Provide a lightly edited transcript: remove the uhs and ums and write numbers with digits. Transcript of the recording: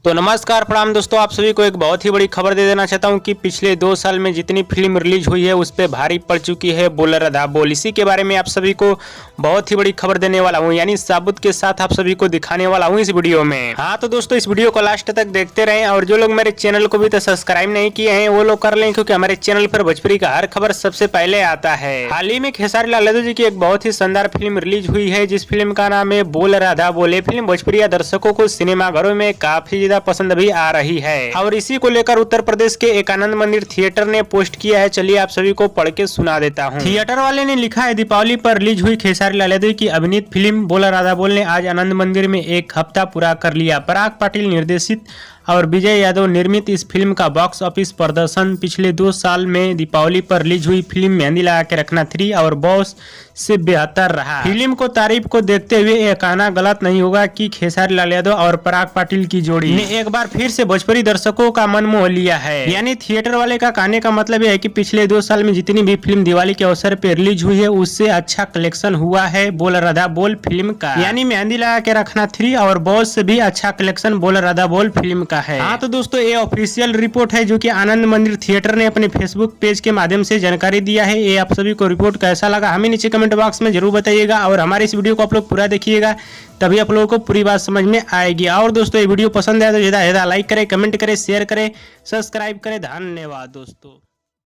तो नमस्कार प्रणाम दोस्तों, आप सभी को एक बहुत ही बड़ी खबर दे देना चाहता हूं कि पिछले 2 साल में जितनी फिल्म रिलीज हुई है उस पे भारी पड़ चुकी है बोल रहा बोल। इसी के बारे में आप सभी को बहुत ही बड़ी खबर देने वाला हूं, यानी साबुत के साथ आप सभी को दिखाने वाला हूं इस वीडियो में। हाँ तो दोस्तों, इस वीडियो को लास्ट तक देखते रहें और जो लोग मेरे चैनल को भी तो सब्सक्राइब नहीं किए हैं वो लोग कर लें, क्योंकि हमारे चैनल पर भोजपुरी का हर खबर सबसे पहले आता है। हाल ही में खेसारी लाल यादव जी की एक बहुत ही शानदार फिल्म रिलीज हुई है, जिस फिल्म का नाम है बोल राधा बोल। फिल्म भोजपुरी दर्शकों को सिनेमाघरों में काफी ज्यादा पसंद भी आ रही है और इसी को लेकर उत्तर प्रदेश के एक आनंद मंदिर थिएटर ने पोस्ट किया है। चलिए आप सभी को पढ़ के सुना देता हूँ। थिएटर वाले ने लिखा है, दीपावली पर रिलीज हुई खेसारी लाल यादव की अभिनीत फिल्म बोल राधा बोल ने आज आनंद मंदिर में 1 हफ्ता पूरा कर लिया। पराग पाटिल निर्देशित और विजय यादव निर्मित इस फिल्म का बॉक्स ऑफिस प्रदर्शन पिछले 2 साल में दीपावली पर रिलीज हुई फिल्म मेहंदी लगा के रखना 3 और बॉस से बेहतर रहा। फिल्म को तारीफ को देखते हुए यह कहना गलत नहीं होगा कि खेसारी लाल यादव और पराग पाटिल की जोड़ी ने एक बार फिर से भोजपुरी दर्शकों का मन मोह लिया है। यानी थिएटर वाले का कहने का मतलब यह है कि पिछले 2 साल में जितनी भी फिल्म दिवाली के अवसर पर रिलीज हुई है उससे अच्छा कलेक्शन हुआ है बोल राधा बोल फिल्म का। यानी मेहंदी लगा के रखना 3 और बॉस से भी अच्छा कलेक्शन बोल राधा बोल फिल्म का है। हाँ तो दोस्तों, ये ऑफिशियल रिपोर्ट है जो कि आनंद मंदिर थिएटर ने अपने फेसबुक पेज के माध्यम से जानकारी दिया है। ये आप सभी को रिपोर्ट कैसा लगा हमें नीचे कमेंट बॉक्स में जरूर बताइएगा और हमारे इस वीडियो को आप लोग पूरा देखिएगा, तभी आप लोगों को पूरी बात समझ में आएगी। और दोस्तों, ये वीडियो पसंद आए तो ज्यादा लाइक करें, कमेंट करें, शेयर करें, सब्सक्राइब करें। धन्यवाद दोस्तों।